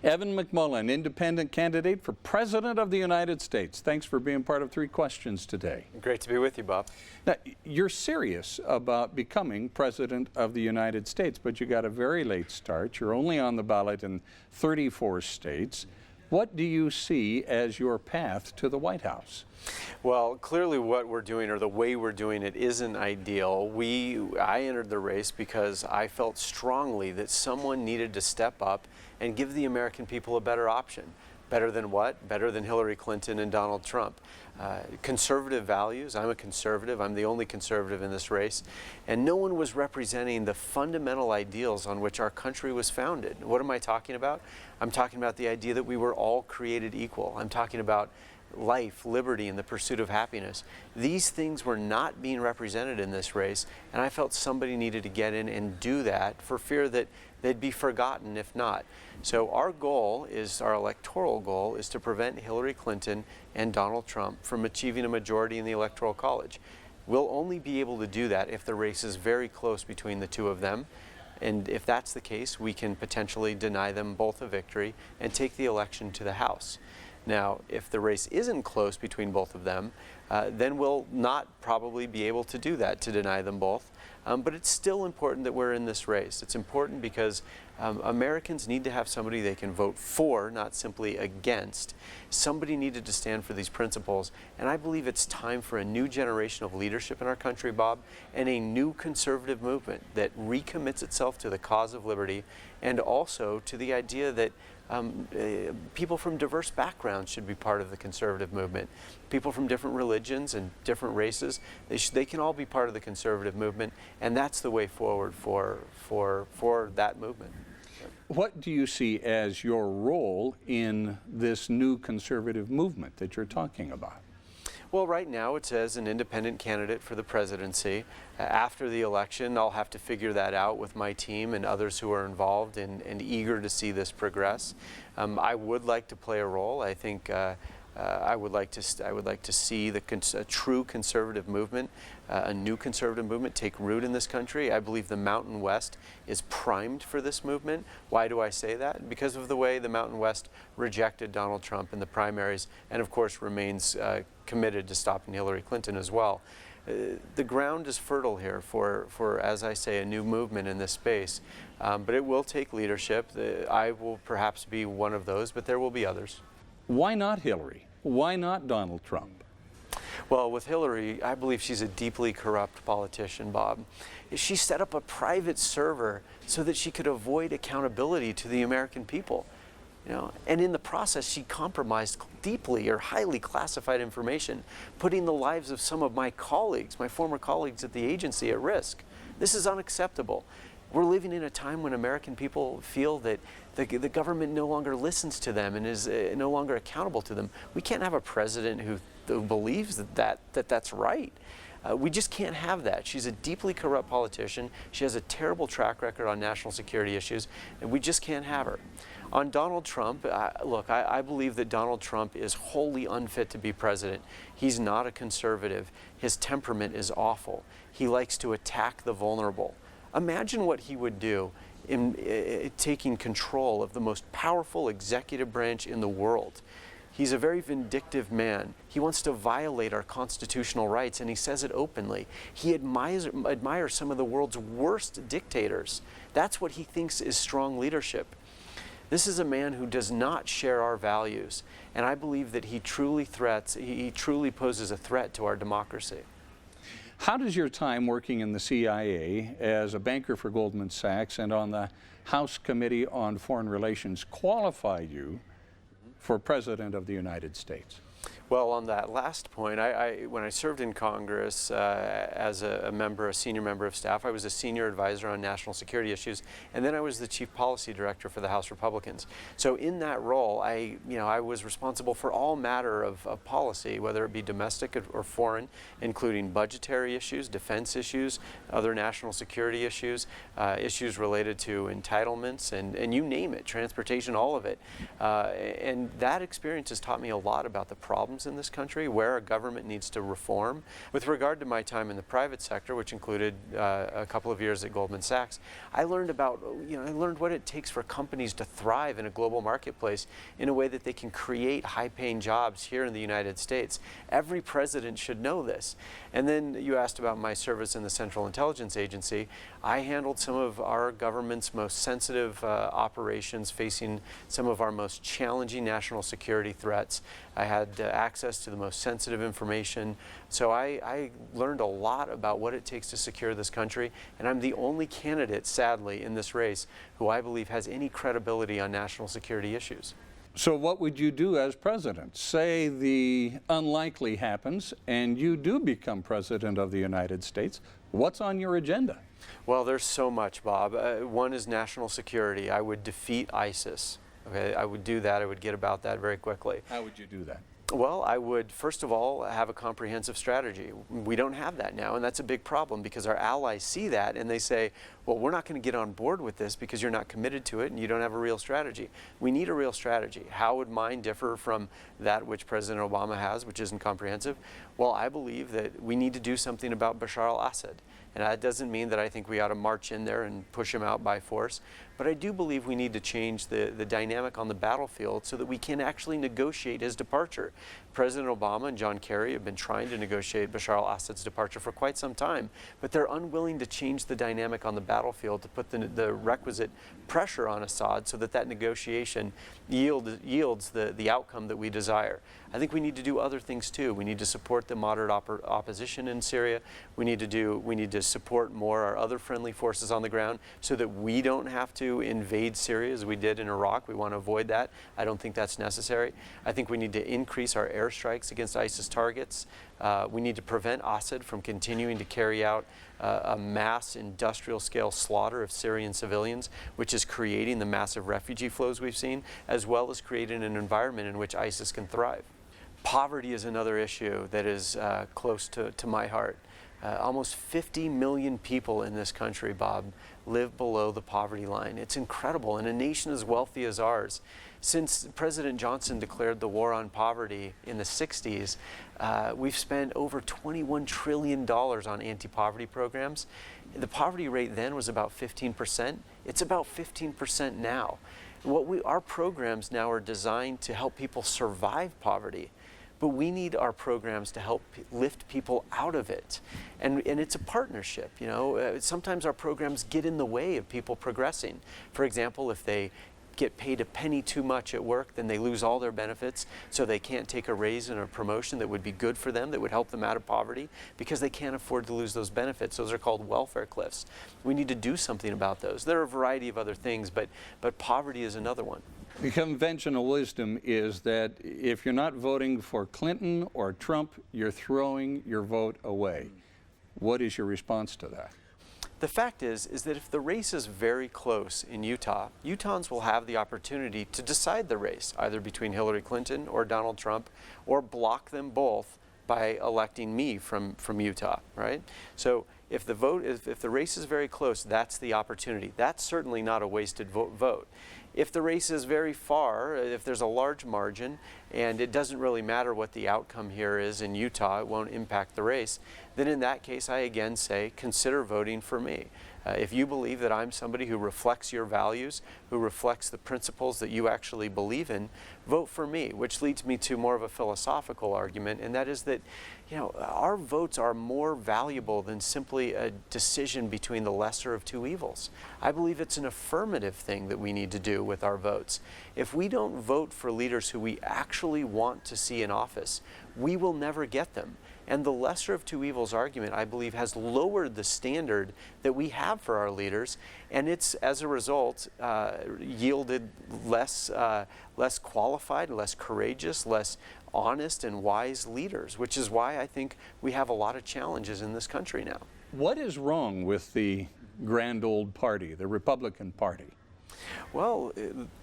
Evan McMullin, independent candidate for President of the United States. Thanks for being part of Three Questions today. Great to be with you, Bob. Now, you're serious about becoming President of the United States, but you got a very late start. You're only on the ballot in 34 states. What do you see as your path to the White House? Well, clearly what we're doing, or the way we're doing it, isn't ideal. I entered the race because I felt strongly that someone needed to step up and give the American people a better option. Better than what? Better than Hillary Clinton and Donald Trump. Conservative values. I'm a conservative. I'm the only conservative in this race. And no one was representing the fundamental ideals on which our country was founded. What am I talking about? I'm talking about the idea that we were all created equal. I'm talking about life, liberty, and the pursuit of happiness. These things were not being represented in this race, and I felt somebody needed to get in and do that for fear that they'd be forgotten if not. So our goal is, our electoral goal is to prevent Hillary Clinton and Donald Trump from achieving a majority in the Electoral College. We'll only be able to do that if the race is very close between the two of them. And if that's the case, we can potentially deny them both a victory and take the election to the House. Now, if the race isn't close between both of them, then we'll not probably be able to do that, to deny them both. But it's still important that we're in this race. It's important because Americans need to have somebody they can vote for, not simply against. Somebody needed to stand for these principles, and I believe it's time for a new generation of leadership in our country, Bob, and a new conservative movement that recommits itself to the cause of liberty and also to the idea that people from diverse backgrounds should be part of the conservative movement. People from different religions and different races, they can all be part of the conservative movement, and that's the way forward for that movement. What do you see as your role in this new conservative movement that you're talking about? Well, right now it's as an independent candidate for the presidency. After the election, I'll have to figure that out with my team and others who are involved and eager to see this progress. I would like to play a role. I think I would like to see a true conservative movement, a new conservative movement take root in this country. I believe the Mountain West is primed for this movement. Why do I say that? Because of the way the Mountain West rejected Donald Trump in the primaries and of course remains committed to stopping Hillary Clinton as well. The ground is fertile here for, as I say, a new movement in this space. But it will take leadership. I will perhaps be one of those, but there will be others. Why not Hillary? Why not Donald Trump? Well, with Hillary, I believe she's a deeply corrupt politician, Bob. She set up a private server so that she could avoid accountability to the American people. And in the process, she compromised deeply or highly classified information, putting the lives of some of my colleagues, my former colleagues at the agency, at risk. This is unacceptable. We're living in a time when American people feel that the government no longer listens to them and is no longer accountable to them. We can't have a president who believes that's right. We just can't have that. She's a deeply corrupt politician. She has a terrible track record on national security issues, and we just can't have her. On Donald Trump, look, I believe that Donald Trump is wholly unfit to be president. He's not a conservative. His temperament is awful. He likes to attack the vulnerable. Imagine what he would do in taking control of the most powerful executive branch in the world. He's a very vindictive man. He wants to violate our constitutional rights, and he says it openly. He admires some of the world's worst dictators. That's what he thinks is strong leadership. This is a man who does not share our values, and I believe that he truly poses a threat to our democracy. How does your time working in the CIA as a banker for Goldman Sachs and on the House Committee on Foreign Relations qualify you for President of the United States? Well, on that last point, when I served in Congress as a senior member of staff, I was a senior advisor on national security issues, and then I was the chief policy director for the House Republicans. So in that role, I was responsible for all matter of policy, whether it be domestic or foreign, including budgetary issues, defense issues, other national security issues, issues related to entitlements, and you name it, transportation, all of it. And that experience has taught me a lot about the problems problems in this country, where our government needs to reform. With regard to my time in the private sector, which included a couple of years at Goldman Sachs, I learned about, I learned what it takes for companies to thrive in a global marketplace in a way that they can create high-paying jobs here in the United States. Every president should know this. And then you asked about my service in the Central Intelligence Agency. I handled some of our government's most sensitive operations facing some of our most challenging national security threats. I had access to the most sensitive information. So I learned a lot about what it takes to secure this country, and I'm the only candidate, sadly, in this race who I believe has any credibility on national security issues. So what would you do as president? Say the unlikely happens and you do become president of the United States. What's on your agenda? Well, there's so much, Bob. One is national security. I would defeat ISIS. Okay, I would do that. I would get about that very quickly. How would you do that? Well, I would, first of all, have a comprehensive strategy. We don't have that now, and that's a big problem because our allies see that and they say, well, we're not going to get on board with this because you're not committed to it and you don't have a real strategy. We need a real strategy. How would mine differ from that which President Obama has, which isn't comprehensive? Well, I believe that we need to do something about Bashar al-Assad. And that doesn't mean that I think we ought to march in there and push him out by force. But I do believe we need to change the dynamic on the battlefield so that we can actually negotiate his departure. President Obama and John Kerry have been trying to negotiate Bashar al-Assad's departure for quite some time, but they're unwilling to change the dynamic on the battlefield to put the requisite pressure on Assad so that that negotiation yields the outcome that we desire. I think we need to do other things too. We need to support the moderate opposition in Syria. We need to support more our other friendly forces on the ground so that we don't have to invade Syria as we did in Iraq. We want to avoid that. I don't think that's necessary. I think we need to increase our airstrikes against ISIS targets. We need to prevent Assad from continuing to carry out a mass industrial scale slaughter of Syrian civilians, which is creating the massive refugee flows we've seen, as well as creating an environment in which ISIS can thrive. Poverty is another issue that is close to my heart. Almost 50 million people in this country, Bob, live below the poverty line. It's incredible. In a nation as wealthy as ours, since President Johnson declared the war on poverty in the 60s, we've spent over $21 trillion on anti-poverty programs. The poverty rate then was about 15%. It's about 15% now. Our programs now are designed to help people survive poverty. But we need our programs to help lift people out of it. And it's a partnership, you know. Sometimes our programs get in the way of people progressing. For example, if they get paid a penny too much at work, then they lose all their benefits, so they can't take a raise and a promotion that would be good for them, that would help them out of poverty, because they can't afford to lose those benefits. Those are called welfare cliffs. We need to do something about those. There are a variety of other things, but poverty is another one. The conventional wisdom is that if you're not voting for Clinton or Trump, you're throwing your vote away. What is your response to that? The fact is that if the race is very close in Utah, Utahns will have the opportunity to decide the race, either between Hillary Clinton or Donald Trump, or block them both by electing me from Utah, right? So if the race is very close, that's the opportunity. That's certainly not a wasted vote. If the race is very far, if there's a large margin, and it doesn't really matter what the outcome here is in Utah, it won't impact the race, then in that case, I again say, consider voting for me. If you believe that I'm somebody who reflects your values, who reflects the principles that you actually believe in, vote for me, which leads me to more of a philosophical argument, and that is that, you know, our votes are more valuable than simply a decision between the lesser of two evils. I believe it's an affirmative thing that we need to do with our votes. If we don't vote for leaders who we actually want to see in office, we will never get them. And the lesser of two evils argument, I believe, has lowered the standard that we have for our leaders, and it's, as a result, yielded less qualified, less courageous, less honest and wise leaders, which is why I think we have a lot of challenges in this country now. What is wrong with the grand old party, the Republican Party? Well,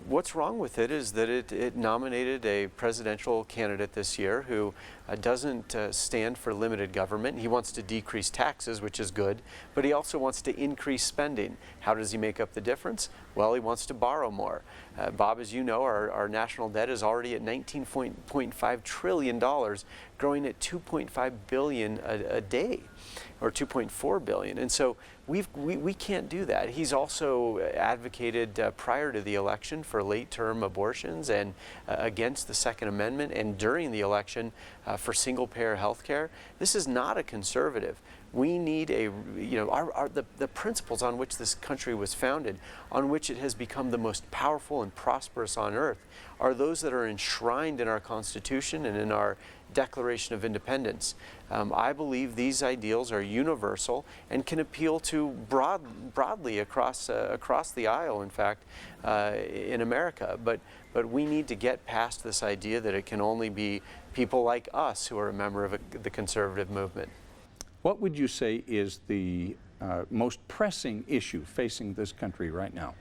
what's wrong with it is that it nominated a presidential candidate this year who doesn't stand for limited government. He wants to decrease taxes, which is good, but he also wants to increase spending. How does he make up the difference? Well, he wants to borrow more. Bob, as you know, our national debt is already at $19.5 trillion, growing at $2.5 billion a day, or $2.4 billion. And so we can't do that. He's also advocated prior to the election for late-term abortions and against the Second Amendment, and during the election for single-payer health care. This is not a conservative. We need the principles on which this country was founded, on which it has become the most powerful and prosperous on earth, are those that are enshrined in our Constitution and in our Declaration of Independence. I believe these ideals are universal and can appeal to broadly across the aisle, in fact, in America. But we need to get past this idea that it can only be people like us who are a member of the conservative movement. What would you say is the most pressing issue facing this country right now?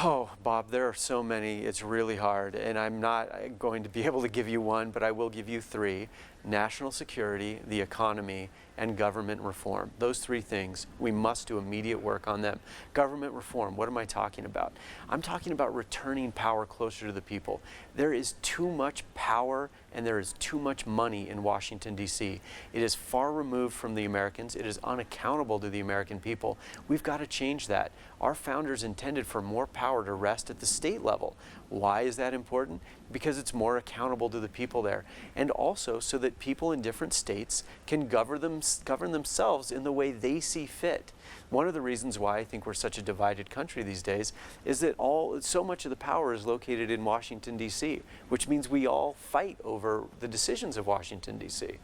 Oh, Bob, there are so many. It's really hard, and I'm not going to be able to give you one, but I will give you three: national security, the economy, and government reform. Those three things, we must do immediate work on them. Government reform, what am I talking about? I'm talking about returning power closer to the people. There is too much power and there is too much money in Washington, D.C. It is far removed from the Americans. It is unaccountable to the American people. We've got to change that. Our founders intended for more power to rest at the state level. Why is that important? Because it's more accountable to the people there, and also so that people in different states can govern themselves in the way they see fit. One of the reasons why I think we're such a divided country these days is that so much of the power is located in Washington, D.C., which means we all fight over the decisions of Washington, D.C.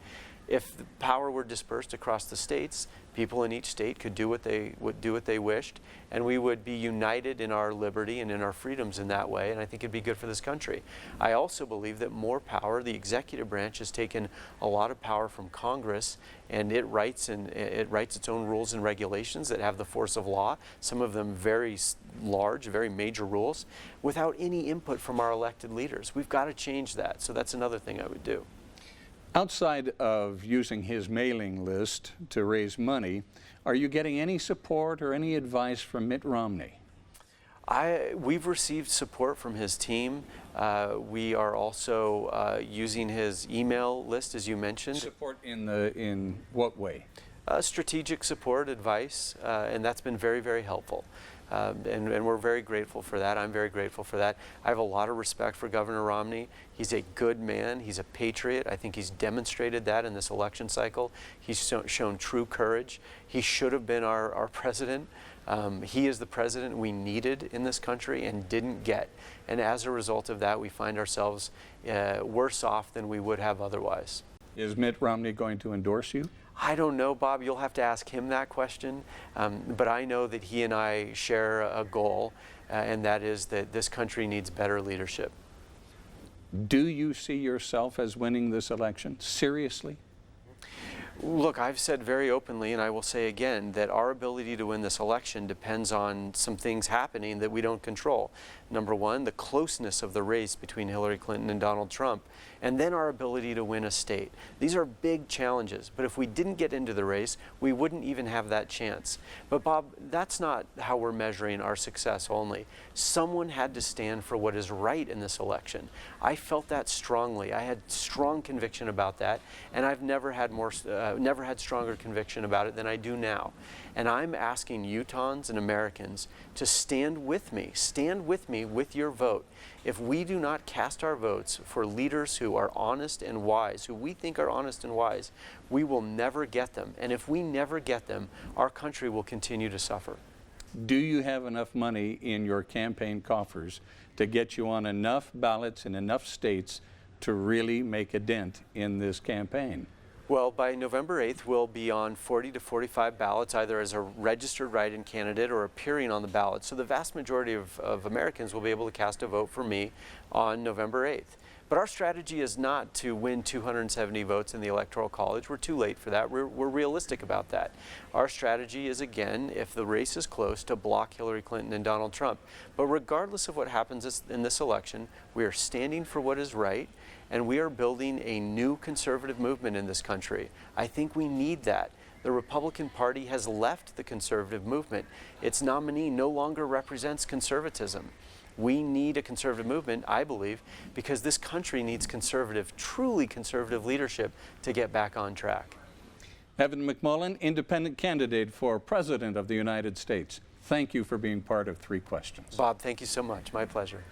If the power were dispersed across the states, people in each state could do what they wished, and we would be united in our liberty and in our freedoms in that way, and I think it'd be good for this country. I also believe that more power, the executive branch has taken a lot of power from Congress, and it writes its own rules and regulations that have the force of law, some of them very large, very major rules, without any input from our elected leaders. We've got to change that, so that's another thing I would do. Outside of using his mailing list to raise money, are you getting any support or any advice from Mitt Romney? We've received support from his team. We are also using his email list, as you mentioned. Support in what way? Strategic support, advice, and that's been very, very helpful. And we're very grateful for that. I'm very grateful for that. I have a lot of respect for Governor Romney. He's a good man. He's a patriot. I think he's demonstrated that in this election cycle. He's shown true courage. He should have been our president. He is the president we needed in this country and didn't get. And as a result of that, we find ourselves worse off than we would have otherwise. Is Mitt Romney going to endorse you? I don't know, Bob. You'll have to ask him that question. But I know that he and I share a goal, and that is that this country needs better leadership. Do you see yourself as winning this election? Seriously? Look, I've said very openly, and I will say again, that our ability to win this election depends on some things happening that we don't control. Number one, the closeness of the race between Hillary Clinton and Donald Trump, and then our ability to win a state. These are big challenges, but if we didn't get into the race, we wouldn't even have that chance. But Bob, that's not how we're measuring our success only. Someone had to stand for what is right in this election. I felt that strongly. I had strong conviction about that, and I've never had stronger conviction about it than I do now. And I'm asking Utahns and Americans to stand with me with your vote. If we do not cast our votes for leaders who are honest and wise, who we think are honest and wise, we will never get them. And if we never get them, our country will continue to suffer. Do you have enough money in your campaign coffers to get you on enough ballots in enough states to really make a dent in this campaign? Well, by November 8th, we'll be on 40 to 45 ballots, either as a registered write-in candidate or appearing on the ballot. So the vast majority of Americans will be able to cast a vote for me on November 8th. But our strategy is not to win 270 votes in the Electoral College. We're too late for that. We're realistic about that. Our strategy is, again, if the race is close, to block Hillary Clinton and Donald Trump. But regardless of what happens in this election, we are standing for what is right, and we are building a new conservative movement in this country. I think we need that. The Republican Party has left the conservative movement. Its nominee no longer represents conservatism. We need a conservative movement, I believe, because this country needs conservative, truly conservative leadership to get back on track. Evan McMullin, independent candidate for President of the United States. Thank you for being part of 3 Questions. Bob, thank you so much. My pleasure.